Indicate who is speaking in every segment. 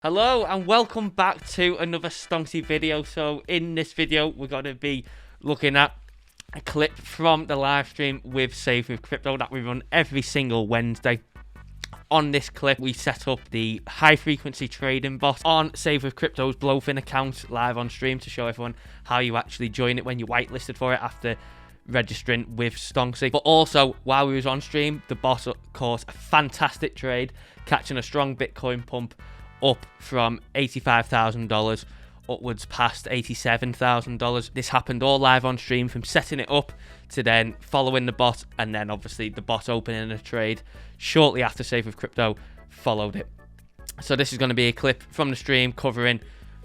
Speaker 1: Hello and welcome back to another Stonksy video. So in this video we're going to be looking at a clip from the live stream with Save with Crypto that we run every single Wednesday. On this clip we set up the high frequency trading bot on Save with Crypto's BLOFIN account live on stream to show everyone how you actually join it when you're whitelisted for it after registering with Stonksy. But also while we was on stream, the bot caused a fantastic trade, catching a strong Bitcoin pump up from $85,000 upwards past $87,000. This happened all live on stream, from setting it up to then following the bot, and then obviously the bot opening a trade shortly after Save with Crypto followed it. So this is going to be a clip from the stream covering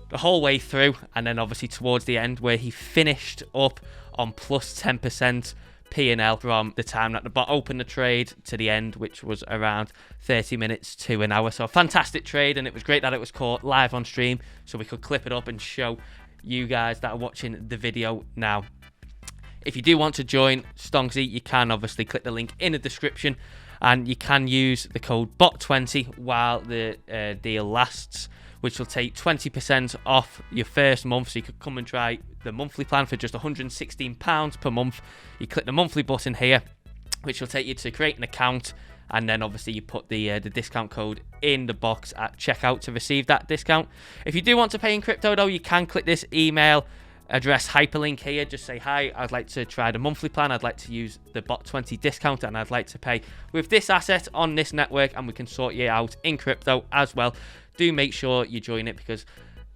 Speaker 1: the whole way through, and then obviously towards the end where he finished up on plus 10% P&L from the time that the bot opened the trade to the end, which was around 30 minutes to an hour. So a fantastic trade, and it was great that it was caught live on stream so we could clip it up and show you guys that are watching the video now. If you do want to join Stonksy, you can obviously click the link in the description, and you can use the code BOT20 while the deal lasts, which will take 20% off your first month. So you could come and try the monthly plan for just £116 per month. You click the monthly button here, which will take you to create an account, and then obviously you put the discount code in the box at checkout to receive that discount. If you do want to pay in crypto though, you can click this email address hyperlink here. Just say, hi, I'd like to try the monthly plan, I'd like to use the BOT20 discount, and I'd like to pay with this asset on this network, and we can sort you out in crypto as well. Do make sure you join it, because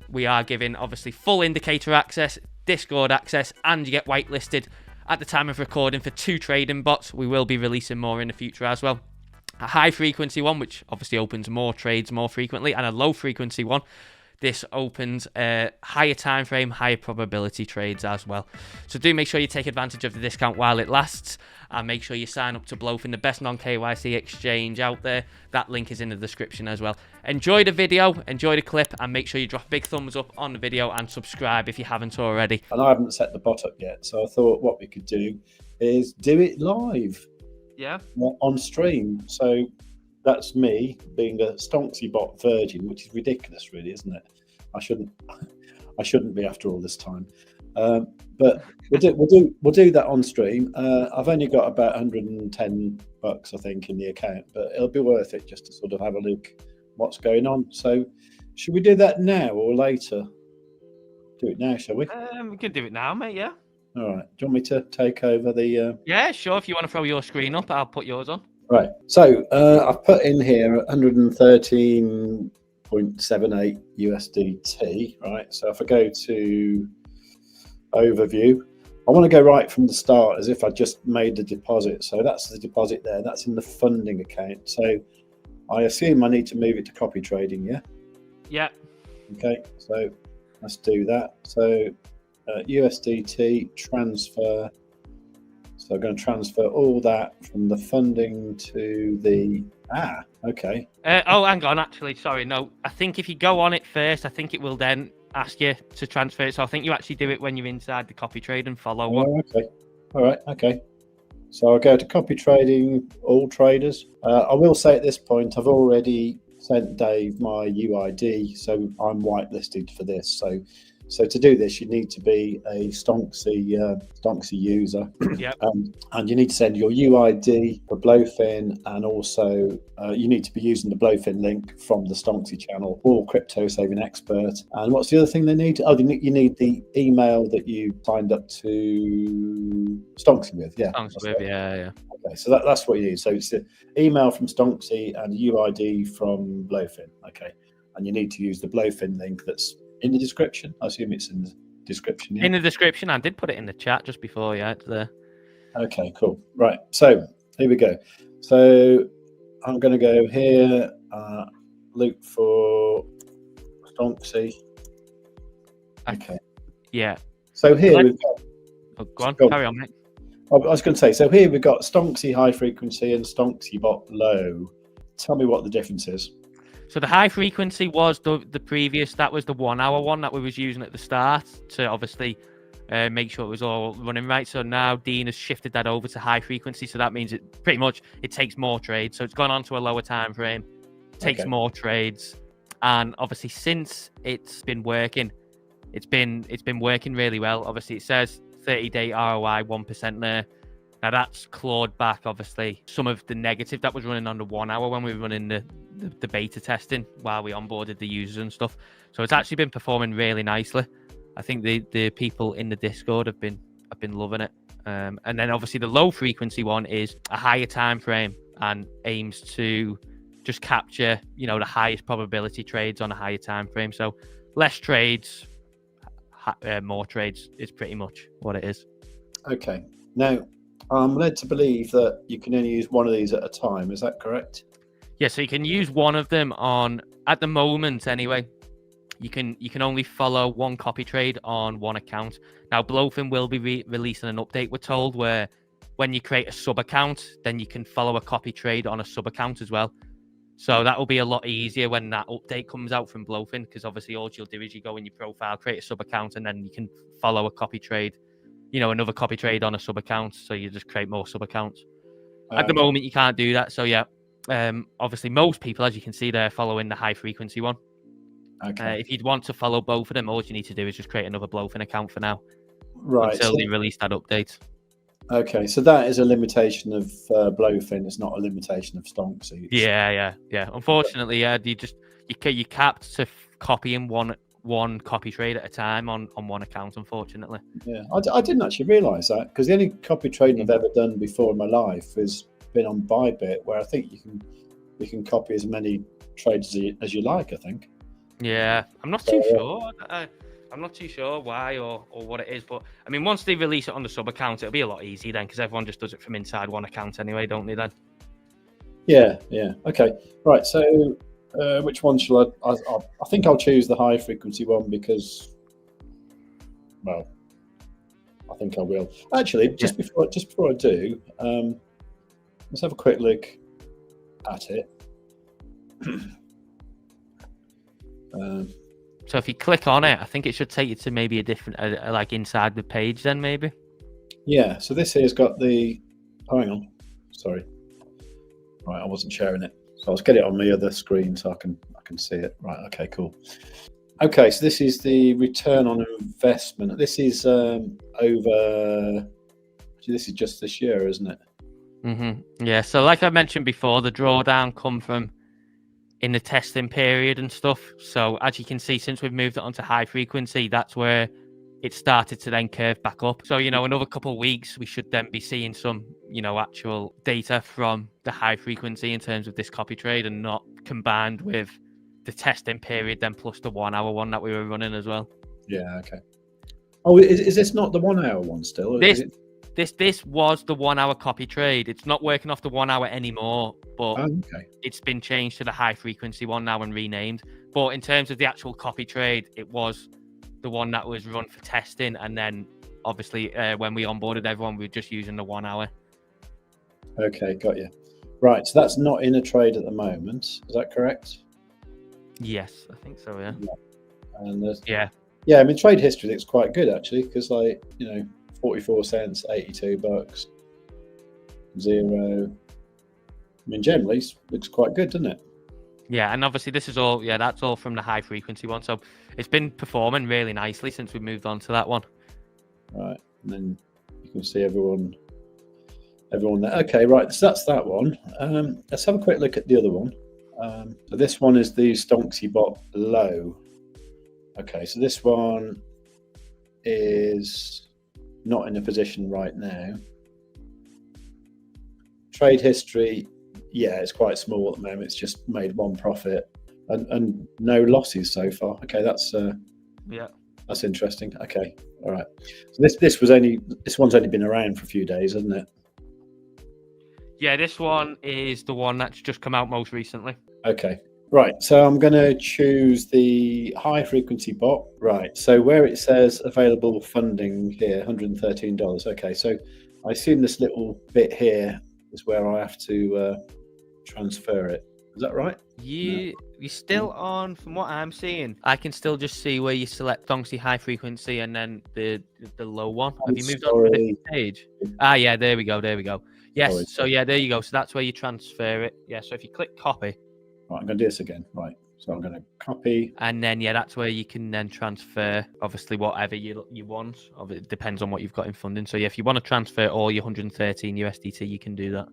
Speaker 1: we are giving obviously full indicator access, Discord access, and you get whitelisted at the time of recording for 2 trading bots. We will be releasing more in the future as well. A high frequency one, which obviously opens more trades more frequently, and a low frequency one. This opens higher time frame, higher probability trades as well. So do make sure you take advantage of the discount while it lasts, and make sure you sign up to BLOFIN, the best non-KYC exchange out there. That link is in the description as well. Enjoy the video, enjoy the clip, and make sure you drop a big thumbs up on the video and subscribe if you haven't already.
Speaker 2: And I haven't set the bot up yet, so I thought what we could do is do it live.
Speaker 1: Yeah.
Speaker 2: On stream. So that's me being a Stonksy bot virgin, which is ridiculous, really, isn't it? I shouldn't be after all this time. But we'll do that on stream. I've only got about $110, I think, in the account, but it'll be worth it just to sort of have a look what's going on. So should we do that now or later? Do it now, shall we?
Speaker 1: We can do it now, mate. Yeah.
Speaker 2: All right. Do you want me to take over the?
Speaker 1: Yeah, sure. If you want to throw your screen up, I'll put yours on.
Speaker 2: Right. So I've put in here 113.78 USDT. Right. So if I go to overview, I want to go right from the start as if I just made the deposit. So that's the deposit there. That's in the funding account. So I assume I need to move it to copy trading. Yeah.
Speaker 1: Yeah.
Speaker 2: Okay. So let's do that. So USDT transfer. So I'm going to transfer all that from the funding to the... okay.
Speaker 1: Oh, hang on, actually, sorry, no. I think if you go on it first, I think it will then ask you to transfer it. So I think you actually do it when you're inside the copy trade and follow one.
Speaker 2: Oh, okay. All right, okay. So I'll go to copy trading, all traders. I will say at this point, I've already sent Dave my UID, so I'm whitelisted for this. So to do this, you need to be a Stonksy user.
Speaker 1: Yep.
Speaker 2: And you need to send your UID for BLOFIN, and also you need to be using the BLOFIN link from the Stonksy channel, or Crypto Saving Expert. And what's the other thing they need? Oh, you need the email that you signed up to Stonksy with. Yeah.
Speaker 1: Stonksy with, yeah.
Speaker 2: Okay, so that's what you need. So it's the email from Stonksy and UID from BLOFIN. Okay, and you need to use the BLOFIN link that's in the description. I assume it's in the description. Yeah?
Speaker 1: In the description. I did put it in the chat just before. Yeah, it's there.
Speaker 2: Okay, cool. Right. So here we go. So I'm going to go here, look for Stonksy. Okay.
Speaker 1: Yeah.
Speaker 2: So here we've got...
Speaker 1: Oh, go on. Carry on, mate.
Speaker 2: I was going to say, so here we've got Stonksy high frequency and Stonksy bot low. Tell me what the difference is.
Speaker 1: So the high frequency was the previous, that was the 1 hour one that we was using at the start to obviously make sure it was all running right. So now Dean has shifted that over to high frequency. So that means it takes more trades. So it's gone on to a lower time frame, takes more trades, And obviously, since it's been working, it's been working really well. Obviously, it says 30-day ROI 1% there. Now that's clawed back, obviously, some of the negative that was running on the 1 hour when we were running the beta testing while we onboarded the users and stuff. So it's actually been performing really nicely. I think the people in the Discord have been loving it. And then obviously the low frequency one is a higher time frame and aims to just capture, you know, the highest probability trades on a higher time frame. So less trades, more trades is pretty much what it is.
Speaker 2: Okay. Now, I'm led to believe that you can only use one of these at a time. Is that correct?
Speaker 1: Yeah, so you can use one of them on, at the moment anyway, you can only follow one copy trade on one account. Now, BLOFIN will be releasing an update, we're told, where when you create a sub account, then you can follow a copy trade on a sub account as well. So that will be a lot easier when that update comes out from BLOFIN, because obviously all you'll do is you go in your profile, create a sub account, and then you can follow a copy trade, you know, another copy trade on a sub account. So you just create more sub accounts. At the moment, you can't do that. So yeah, obviously most people, as you can see, they're following the high frequency one.
Speaker 2: Okay.
Speaker 1: If you'd want to follow both of them, all you need to do is just create another BLOFIN account for now.
Speaker 2: Right.
Speaker 1: Until they release that update.
Speaker 2: Okay, so that is a limitation of BLOFIN. It's not a limitation of Stonksy.
Speaker 1: Yeah. Unfortunately, you capped to copying one copy trade at a time on one account. Unfortunately.
Speaker 2: Yeah, I didn't actually realise that, because the only copy trading I've ever done before in my life has been on Bybit, where I think you can copy as many trades as you like, I think.
Speaker 1: Yeah, I'm not too sure. I'm not too sure why or what it is, but I mean, once they release it on the sub account, it'll be a lot easier then, because everyone just does it from inside one account anyway, don't they then?
Speaker 2: Yeah. Okay. Right. So, which one shall I think I'll choose the high frequency one because, well, I think I will. Actually, just before I do, let's have a quick look at it.
Speaker 1: So if you click on it, I think it should take you to maybe a different, like inside the page then maybe.
Speaker 2: Yeah, so this here's got the, hang on, sorry. Right, I wasn't sharing it. So I'll get it on my other screen so I can see it. Right, okay, cool. Okay, so this is the return on investment. This is over, this is just this year, isn't it?
Speaker 1: Mm-hmm. Yeah, so like I mentioned before, the drawdown come from in the testing period and stuff. So as you can see, since we've moved it onto high frequency, that's where it started to then curve back up. So, you know, another couple of weeks, we should then be seeing some, you know, actual data from the high frequency in terms of this copy trade, and not combined with the testing period, then plus the 1 hour one that we were running as well.
Speaker 2: Yeah, okay. Oh, is this not the 1 hour one still?
Speaker 1: This was the 1 hour copy trade. It's not working off the 1 hour anymore, but it's been changed to the high frequency one now and renamed. But in terms of the actual copy trade, it was the one that was run for testing, and then obviously when we onboarded everyone, we were just using the 1 hour.
Speaker 2: Okay, got you. Right, so that's not in a trade at the moment. Is that correct?
Speaker 1: Yes, I think so. Yeah.
Speaker 2: And
Speaker 1: yeah.
Speaker 2: I mean, trade history looks quite good actually, because, like, you know, 44 cents, $82, 0. I mean, generally looks quite good, doesn't it?
Speaker 1: Yeah, and obviously this is all, that's all from the high frequency one. So it's been performing really nicely since we moved on to that one.
Speaker 2: Right, and then you can see everyone there. Okay, right, so that's that one. Let's have a quick look at the other one. So this one is the Stonksy bot low. Okay, so this one is not in a position right now. Trade history, yeah, it's quite small at the moment. It's just made one profit and no losses so far. Okay, that's that's interesting. Okay, all right. So this one's only been around for a few days, hasn't it?
Speaker 1: Yeah, this one is the one that's just come out most recently.
Speaker 2: Okay. Right, so I'm going to choose the high frequency bot. Right, so where it says available funding here, $113. Okay, so I assume this little bit here is where I have to transfer it. Is that right?
Speaker 1: You're still on, from what I'm seeing. I can still just see where you select Stonksy high frequency and then the low one. Have you moved on to a different page? Yeah, there we go. Yes,
Speaker 2: Sorry.
Speaker 1: so yeah, there you go. So that's where you transfer it. Yeah, so if you click copy.
Speaker 2: Right, I'm going to do this again. Right. So I'm going to copy.
Speaker 1: And then, yeah, that's where you can then transfer, obviously, whatever you want. It depends on what you've got in funding. So, yeah, if you want to transfer all your 113 USDT, you can do that.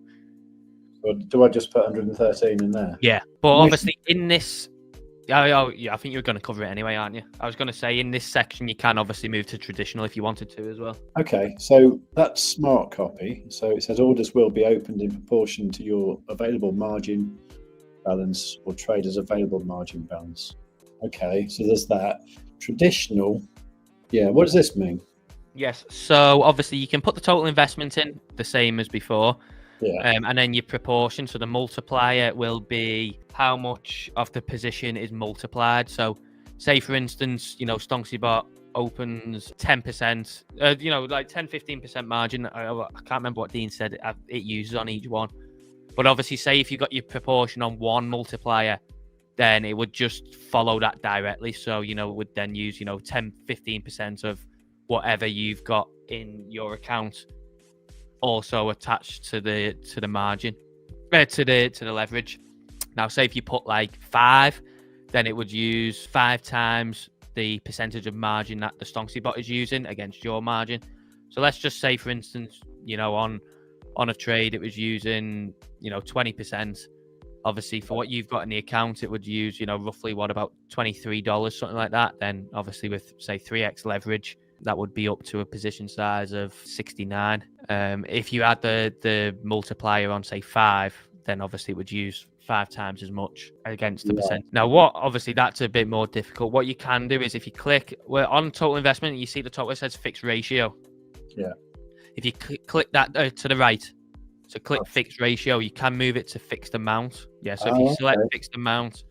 Speaker 2: Or do I just put 113 in there?
Speaker 1: Yeah. But obviously, in this... Oh, yeah, I think you're going to cover it anyway, aren't you? I was going to say, in this section, you can obviously move to traditional if you wanted to as well.
Speaker 2: Okay, so that's smart copy. So it says orders will be opened in proportion to your available margin balance or trader's available margin balance. Okay, so there's that. Traditional, yeah, what does this mean?
Speaker 1: Yes, so obviously you can put the total investment in the same as before.
Speaker 2: Yeah.
Speaker 1: And then your proportion, so the multiplier will be how much of the position is multiplied. So say for instance, Stonksy bot opens 10%, like 10-15% margin. I can't remember what Dean said it uses on each one. But obviously, say if you got your proportion on one multiplier, then it would just follow that directly. So, it would then use, 10-15% of whatever you've got in your account also attached to the margin, to the leverage. Now, say if you put like 5, then it would use 5 times the percentage of margin that the Stonksy bot is using against your margin. So let's just say, for instance, on a trade, it was using, 20%. Obviously, for what you've got in the account, it would use, roughly about $23, something like that. Then, obviously, with say 3x leverage, that would be up to a position size of 69. If you add the multiplier on, say 5, then obviously it would use 5 times as much against the percent. Now, obviously that's a bit more difficult. What you can do is if you click, on total investment, you see the total, it says fixed ratio.
Speaker 2: Yeah.
Speaker 1: If you click that to the right, so click fixed ratio, you can move it to fixed amount. Yeah, so if you select fixed amount,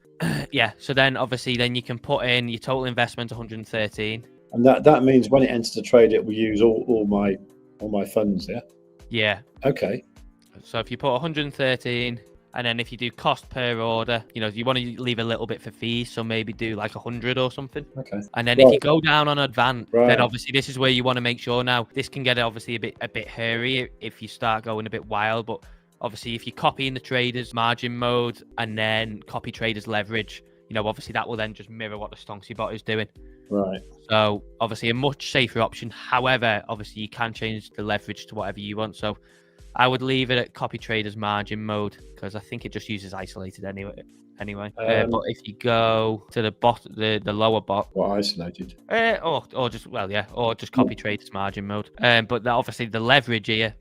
Speaker 1: yeah, so then obviously then you can put in your total investment 113.
Speaker 2: And that means when it enters the trade, it will use all my funds, yeah?
Speaker 1: Yeah.
Speaker 2: Okay.
Speaker 1: So if you put 113, and then if you do cost per order, you want to leave a little bit for fees, so maybe do like 100 or something.
Speaker 2: Okay.
Speaker 1: And then if you go down on advanced,
Speaker 2: Right.
Speaker 1: then obviously this is where you want to make sure. Now this can get obviously a bit hairy if you start going a bit wild, but obviously if you copy in the traders margin mode and then copy traders leverage, obviously that will then just mirror what the Stonksy bot is doing.
Speaker 2: Right.
Speaker 1: So obviously a much safer option. However, obviously you can change the leverage to whatever you want. So I would leave it at copy traders margin mode because I think it just uses isolated anyway. But if you go to the lower bot,
Speaker 2: What isolated?
Speaker 1: or just copy traders margin mode. But obviously the leverage here,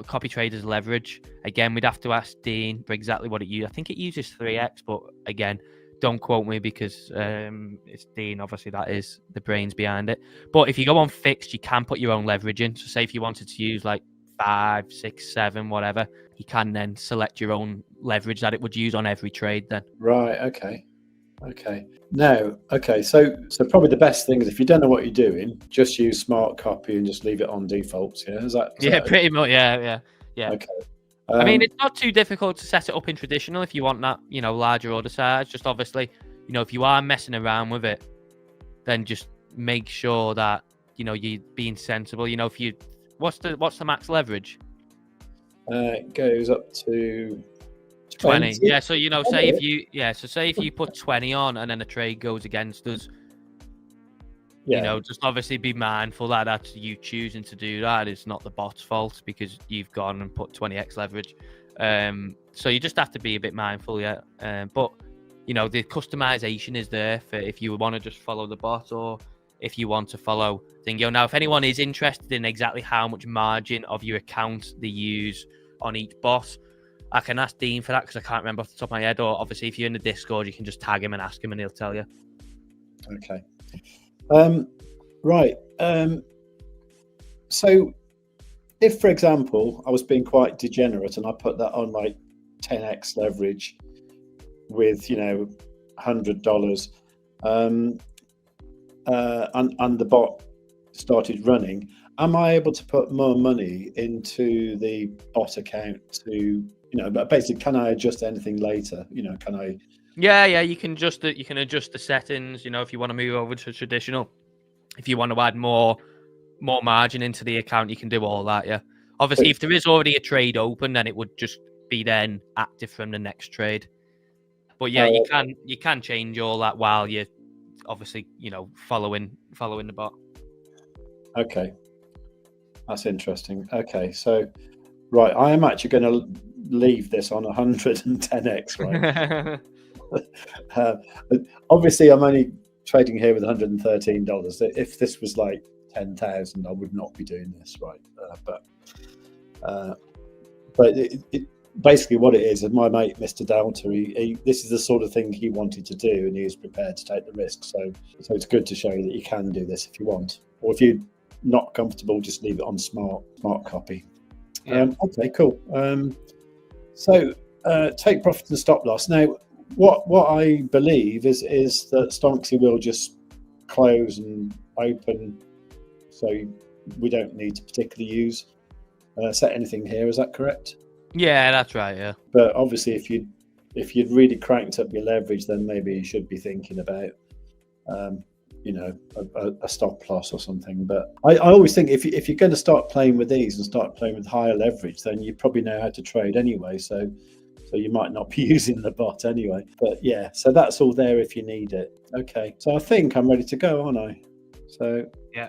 Speaker 1: copy traders leverage. Again, we'd have to ask Dean for exactly what it uses. I think it uses 3x, but again, don't quote me because it's Dean. Obviously, that is the brains behind it. But if you go on fixed, you can put your own leverage in. So say if you wanted to use like 5, 6, 7, whatever, you can then select your own leverage that it would use on every trade then.
Speaker 2: Right. Okay. Now, so probably the best thing is if you don't know what you're doing, just use smart copy and just leave it on defaults. Yeah. Is that
Speaker 1: pretty much. Yeah.
Speaker 2: Okay.
Speaker 1: I mean, it's not too difficult to set it up in traditional if you want that, larger order size. Just obviously, if you are messing around with it, then just make sure that, you're being sensible. If you, what's the max leverage?
Speaker 2: It goes up to
Speaker 1: 20. Yeah. So, say if you put 20 on and then a trade goes against us, just obviously be mindful that that's you choosing to do that. It's not the bot's fault because you've gone and put 20x leverage. So you just have to be a bit mindful, yeah. But the customization is there for if you want to just follow the bot or if you want to follow Dingo. Now, if anyone is interested in exactly how much margin of your account they use on each bot, I can ask Dean for that because I can't remember off the top of my head. Or obviously, if you're in the Discord, you can just tag him and ask him, and he'll tell you.
Speaker 2: Okay. Right. So if, for example, I was being quite degenerate and I put that on like 10x leverage with, $100, and the bot started running, am I able to put more money into the bot account to, but basically, can I adjust anything later? Can I? Yeah,
Speaker 1: you can adjust the settings, if you want to move over to traditional. If you want to add more margin into the account, you can do all that, yeah. Obviously, if there is already a trade open, then it would just be then active from the next trade. But yeah,
Speaker 2: Oh,
Speaker 1: you can change all that while you're obviously, following the bot.
Speaker 2: okay. That's interesting. Okay, so right, I am actually going to leave this on 110x, right? uh, obviously, I'm only trading here with $113. If this was like 10,000, I would not be doing this, right? But basically, what it is my mate, Mr. Delta, this is the sort of thing he wanted to do, and he was prepared to take the risk. So it's good to show you that you can do this if you want, or if you're not comfortable, just leave it on smart copy.
Speaker 1: Yeah.
Speaker 2: Okay, cool. So take profit and stop loss. Now, what I believe is that Stonksy will just close and open, so we don't need to particularly use set anything here. Is that correct?
Speaker 1: Yeah, that's right. Yeah.
Speaker 2: But obviously, if you'd really cranked up your leverage, then maybe you should be thinking about a stop loss or something. But I always think if you're going to start playing with these and start playing with higher leverage, then you probably know how to trade anyway. So you might not be using the bot anyway. But yeah, so that's all there if you need it. Okay, so I think I'm ready to go, aren't I? So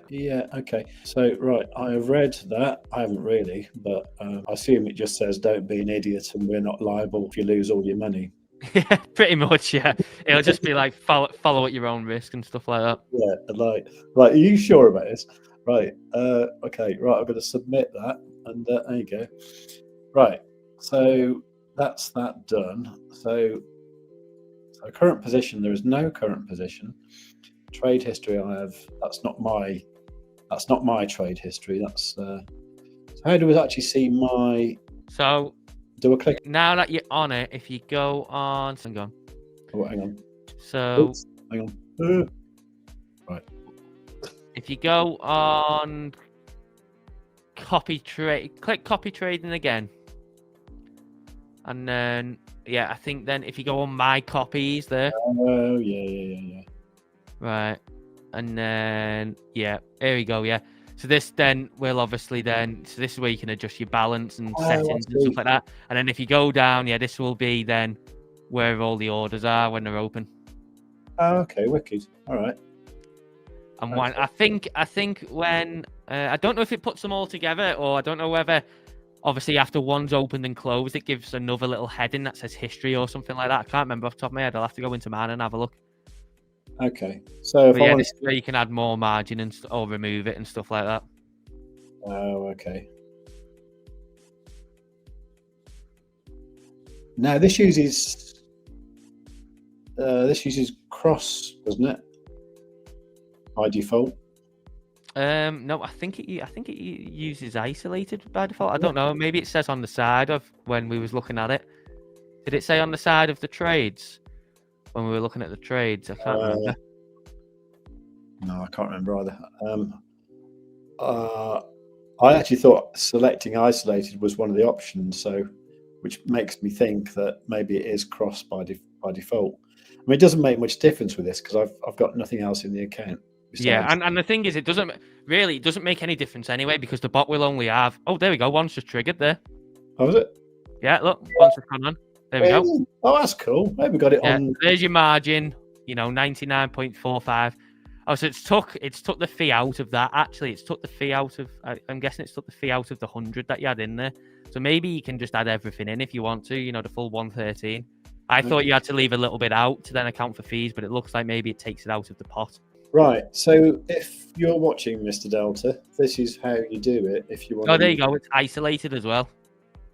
Speaker 2: yeah, okay. So right, I have read that. I haven't really, but I assume it just says don't be an idiot and we're not liable if you lose all your money.
Speaker 1: Yeah, pretty much. Yeah, it'll just be like follow at your own risk and stuff like that.
Speaker 2: Yeah, like are you sure about this? Right. Okay. Right. I'm going to submit that, and there you go. Right. So that's that done. So current position. There is no current position. Trade history. That's not my trade history. That's so how do we actually see my?
Speaker 1: So
Speaker 2: do a click
Speaker 1: now that you're on it. If you go on, hang on.
Speaker 2: Oh, hang on.
Speaker 1: So
Speaker 2: oops, hang on. Right.
Speaker 1: If you go on copy trade, click copy trading again, and then I think then if you go on my copies there.
Speaker 2: Oh yeah.
Speaker 1: Right, and then here we go. Yeah, so this then will obviously so this is where you can adjust your balance and settings and stuff like that. And then if you go down, this will be then where all the orders are when they're open.
Speaker 2: Oh, okay, wicked. All right.
Speaker 1: And one, I think when I don't know if it puts them all together, or I don't know whether obviously after one's opened and closed, it gives another little heading that says history or something like that. I can't remember off the top of my head. I'll have to go into mine and have a look.
Speaker 2: Okay, so if
Speaker 1: this is where you can add more margin and or remove it and stuff like that.
Speaker 2: Oh, okay. Now this uses cross, doesn't it? By default.
Speaker 1: No, I think it uses isolated by default. I don't know. Maybe it says on the side of when we was looking at it. Did it say on the side of the trades when we were looking at the trades? I can't remember.
Speaker 2: No, I can't remember either. I actually thought selecting isolated was one of the options, which makes me think that maybe it is cross by default. I mean, it doesn't make much difference with this because I've got nothing else in the account.
Speaker 1: Yeah, and the thing is, it doesn't make any difference anyway because the bot will only have. Oh, there we go. One's just triggered there.
Speaker 2: Oh, is it?
Speaker 1: Yeah, look, one's just gone on. There we go.
Speaker 2: Oh, that's cool. Maybe we got it on.
Speaker 1: There's your margin. 99.45. Oh, so it's took the fee out of that. Actually, it's took the fee out of. I'm guessing it's took the fee out of the 100 that you had in there. So maybe you can just add everything in if you want to. The full 113. I thought you had to leave a little bit out to then account for fees, but it looks like maybe it takes it out of the pot.
Speaker 2: Right. So if you're watching Mr. Delta, this is how you do it. If you want.
Speaker 1: Oh, there you go. It's isolated as well.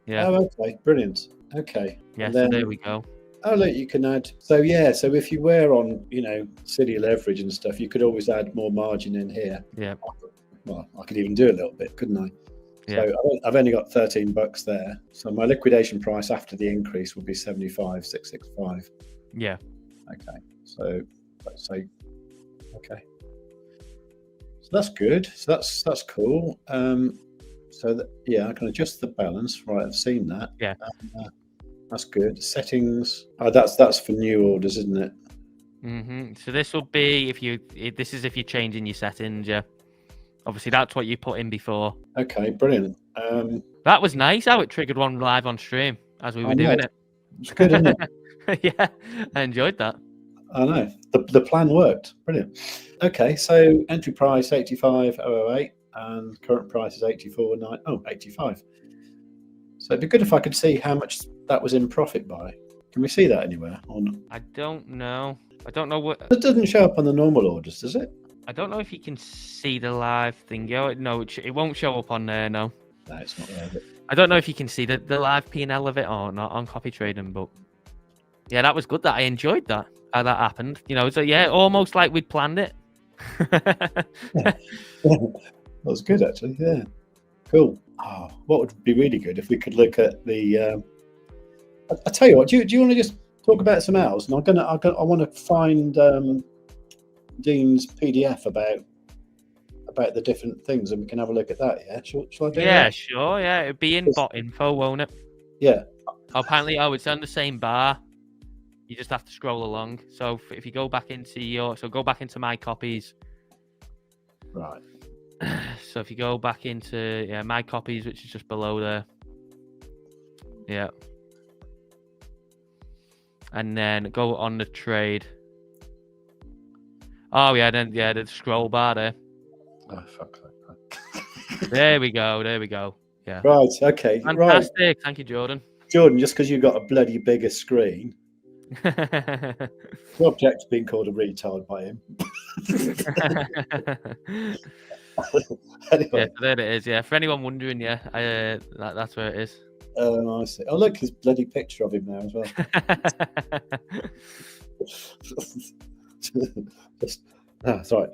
Speaker 1: Yeah.
Speaker 2: Oh, okay. Brilliant. Okay.
Speaker 1: Yeah. So there we go.
Speaker 2: Oh, look, you can add. So if you were on, city leverage and stuff, you could always add more margin in here.
Speaker 1: Yeah.
Speaker 2: Well, I could even do a little bit, couldn't I?
Speaker 1: Yeah.
Speaker 2: So I've only got $13 there. So my liquidation price after the increase would be 75,665.
Speaker 1: Yeah.
Speaker 2: Okay. So let's say, okay. So that's good. So that's cool. So I can adjust the balance. Right, I've seen that.
Speaker 1: Yeah.
Speaker 2: That's good. Settings. Oh, that's for new orders, isn't it?
Speaker 1: Mm-hmm. So this will be if you're changing your settings. Yeah. Obviously, that's what you put in before.
Speaker 2: Okay, brilliant.
Speaker 1: That was nice how it triggered one live on stream as we were doing it.
Speaker 2: It's good, isn't it?
Speaker 1: Yeah, I enjoyed that.
Speaker 2: I know. The plan worked. Brilliant. Okay, so entry price 85,008 and current price is 85. So it'd be good if I could see how much that was in profit by. Can we see that anywhere?
Speaker 1: I don't know. I don't know what.
Speaker 2: It doesn't show up on the normal orders, does it?
Speaker 1: I don't know if you can see the live thing. No, it won't show up on there. No.
Speaker 2: No, it's not there.
Speaker 1: I don't know if you can see the live P&L of it or not on copy trading, but yeah, that was good. That I enjoyed that. How that happened. So yeah, almost like we'd planned it.
Speaker 2: That was good, actually. Yeah, cool. Oh, what would be really good if we could look at the. I tell you what. Do you want to just talk about some else? And I want to find Dean's PDF about the different things, and we can have a look at that. Yeah, shall I do that?
Speaker 1: Yeah, sure. Yeah, it'd be in bot info, won't it?
Speaker 2: Yeah.
Speaker 1: Apparently, it's on the same bar. You just have to scroll along. So if you go back into my copies.
Speaker 2: Right.
Speaker 1: So if you go back into my copies, which is just below there. Yeah. And then go on the trade. Oh yeah, the scroll bar there.
Speaker 2: Oh fuck.
Speaker 1: There we go. Yeah.
Speaker 2: Right. Okay.
Speaker 1: Fantastic.
Speaker 2: Right.
Speaker 1: Thank you, Jordan.
Speaker 2: Jordan, just because you've got a bloody bigger screen. The object's been called a retard by him. Anyway.
Speaker 1: Yeah, so there it is. Yeah, for anyone wondering, that's where it is.
Speaker 2: I see. Oh, look, his bloody picture of him now as well. Sorry.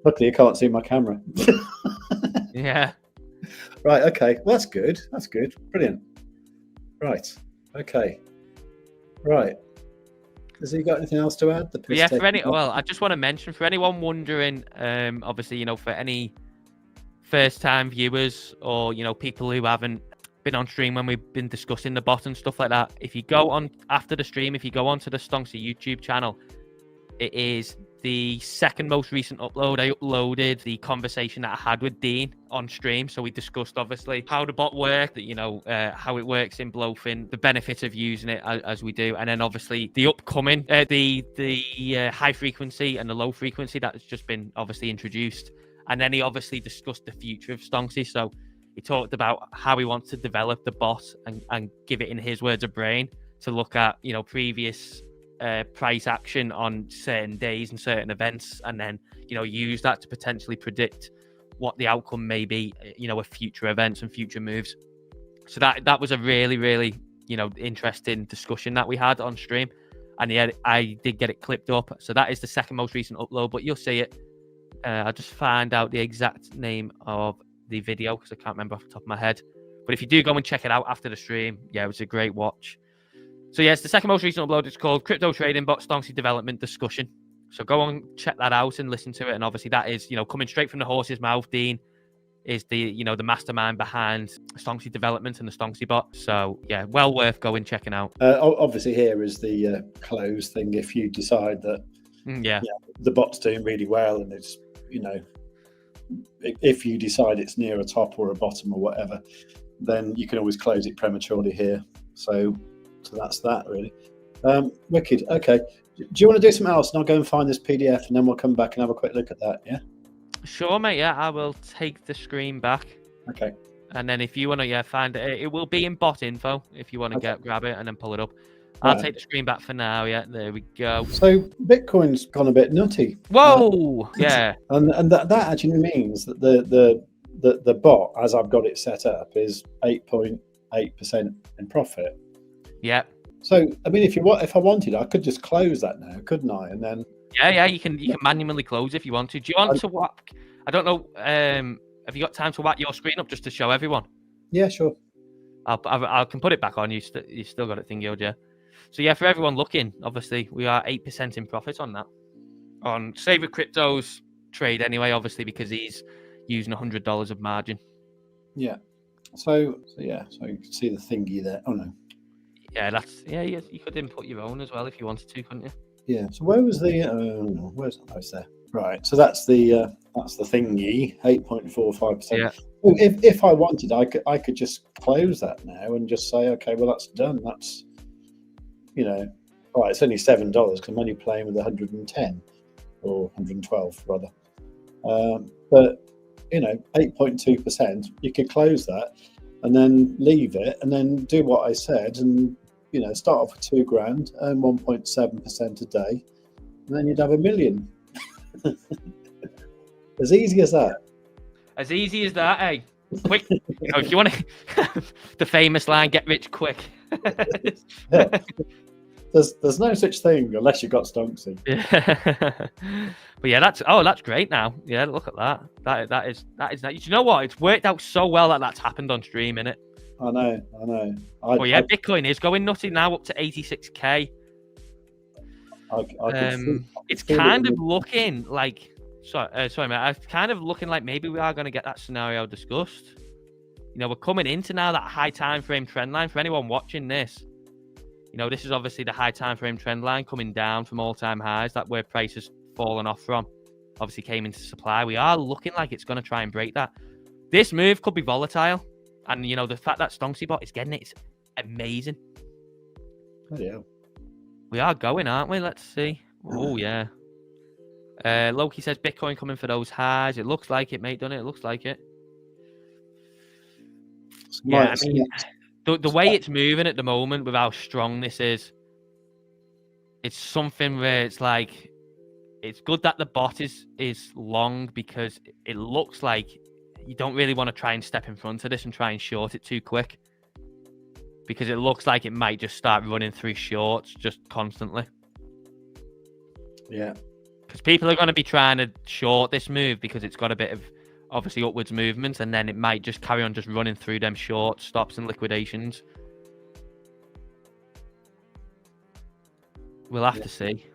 Speaker 2: Luckily, you can't see my camera.
Speaker 1: Yeah.
Speaker 2: Right. Okay. Well, that's good. That's good. Brilliant. Right. Okay. Right. Has he got anything else to add?
Speaker 1: I just want to mention for anyone wondering, obviously, for any first-time viewers or people who haven't been on stream when we've been discussing the bot and stuff like that. If you go on after the stream, if you go onto the Stonksy YouTube channel, it is the second most recent upload. I uploaded the conversation that I had with Dean on stream. So we discussed obviously how the bot worked, how it works in BLOFIN, the benefits of using it as we do, and then obviously the upcoming, the high frequency and the low frequency that's just been obviously introduced. And then he obviously discussed the future of Stonksy. So he talked about how he wants to develop the bot and give it, in his words, a brain to look at, previous price action on certain days and certain events, and then use that to potentially predict what the outcome may be, of future events and future moves. So that was a really, really interesting discussion that we had on stream, and I did get it clipped up. So that is the second most recent upload, but you'll see it. I'll just find out the exact name of the video because I can't remember off the top of my head, but if you do go and check it out after the stream, it was a great watch. So it's the second most recent upload. It's called Crypto Trading Bot Stonksy Development Discussion. So go on, check that out and listen to it. And obviously that is, coming straight from the horse's mouth. Dean is the mastermind behind Stonksy Development and the Stonksy Bot. So well worth going checking out.
Speaker 2: Obviously here is the close thing. If you decide that the bot's doing really well and it's, if you decide it's near a top or a bottom or whatever, then you can always close it prematurely here. So that's that really. Wicked. Okay. Do you want to do something else? And I'll go and find this PDF and then we'll come back and have a quick look at that. Yeah.
Speaker 1: Sure, mate. Yeah, I will take the screen back.
Speaker 2: Okay.
Speaker 1: And then if you want to find it, it will be in bot info if you want to grab it and then pull it up. I'll take the screen back for now. Yeah, there we go.
Speaker 2: So Bitcoin's gone a bit nutty.
Speaker 1: Whoa! Yeah.
Speaker 2: And that actually means that the bot, as I've got it set up, is 8.8% in profit.
Speaker 1: Yeah.
Speaker 2: So I mean, if I wanted, I could just close that now, couldn't I? And then
Speaker 1: you can manually close if you want to. Do you want to whack? I don't know. Have you got time to whack your screen up just to show everyone?
Speaker 2: Yeah, sure.
Speaker 1: I can put it back on. You still got it thingy, yeah. So for everyone looking, obviously we are 8% in profit on that. On Saver Crypto's trade anyway, obviously because he's using $100 of margin.
Speaker 2: Yeah. So you can see the thingy there. Oh no.
Speaker 1: Yeah, you could input your own as well if you wanted to, couldn't you?
Speaker 2: Yeah. So where was the where's the post there? Right. So that's the thingy, 8.45%.
Speaker 1: Yeah.
Speaker 2: Well, if I wanted, I could just close that now and just say, okay, well that's done. That's you know, all right, it's only $7 because I'm only playing with 110 or 112 rather. But you know, 8.2%, you could close that and then leave it and then do what I said and, you know, start off with $2,000, earn 1.7% a day, and then you'd have $1 million. As easy as that.
Speaker 1: As easy as that, eh? Quick. If you want to, the famous line, get rich quick.
Speaker 2: Yeah. There's no such thing unless you got Stonksy.
Speaker 1: But yeah, that's great now. Yeah, look at that. That is you know what? It's worked out so well that that's happened on stream, innit?
Speaker 2: I know.
Speaker 1: Well, yeah, Bitcoin is going nutty now, up to 86k. It's kind of looking like, sorry, mate. It's kind of looking like maybe we are going to get that scenario discussed. You know, we're coming into now that high time frame trend line. For anyone watching this, you know, this is obviously the high time frame trend line coming down from all-time highs, that where price has fallen off from. Obviously came into supply. We are looking like it's going to try and break that. This move could be volatile. And, you know, the fact that Stonksy bot is getting it is amazing.
Speaker 2: Oh, yeah.
Speaker 1: We are going, aren't we? Let's see. Oh, yeah. Loki says Bitcoin coming for those highs. It looks like it, mate, doesn't it? It looks like it. Yeah, I mean, the way it's moving at the moment with how strong this is, it's something where it's like, it's good that the bot is long because it looks like you don't really want to try and step in front of this and try and short it too quick, because it looks like it might just start running through shorts just constantly.
Speaker 2: Yeah.
Speaker 1: Because people are going to be trying to short this move because it's got a bit of obviously upwards movements, and then it might just carry on just running through them short stops and liquidations. We'll have to see.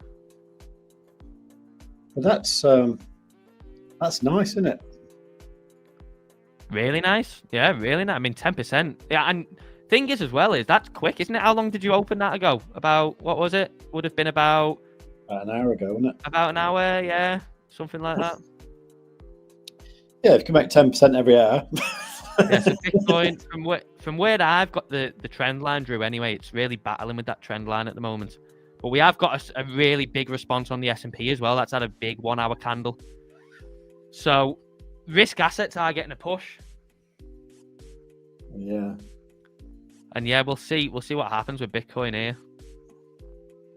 Speaker 2: Well, that's nice, isn't it?
Speaker 1: Really nice. Yeah, really nice. I mean, 10%. Yeah, and thing is as well is that's quick, isn't it? How long did you open that ago? About, what was it? Would have been about
Speaker 2: an hour ago, wasn't it?
Speaker 1: About an hour, yeah. Something like that.
Speaker 2: Yeah, if you can make 10% every hour.
Speaker 1: Yeah, so Bitcoin, from where I've got the trend line, Drew, anyway, it's really battling with that trend line at the moment. But we have got a really big response on the S&P as well. That's had a big 1 hour candle. So risk assets are getting a push.
Speaker 2: Yeah.
Speaker 1: And yeah, we'll see what happens with Bitcoin here.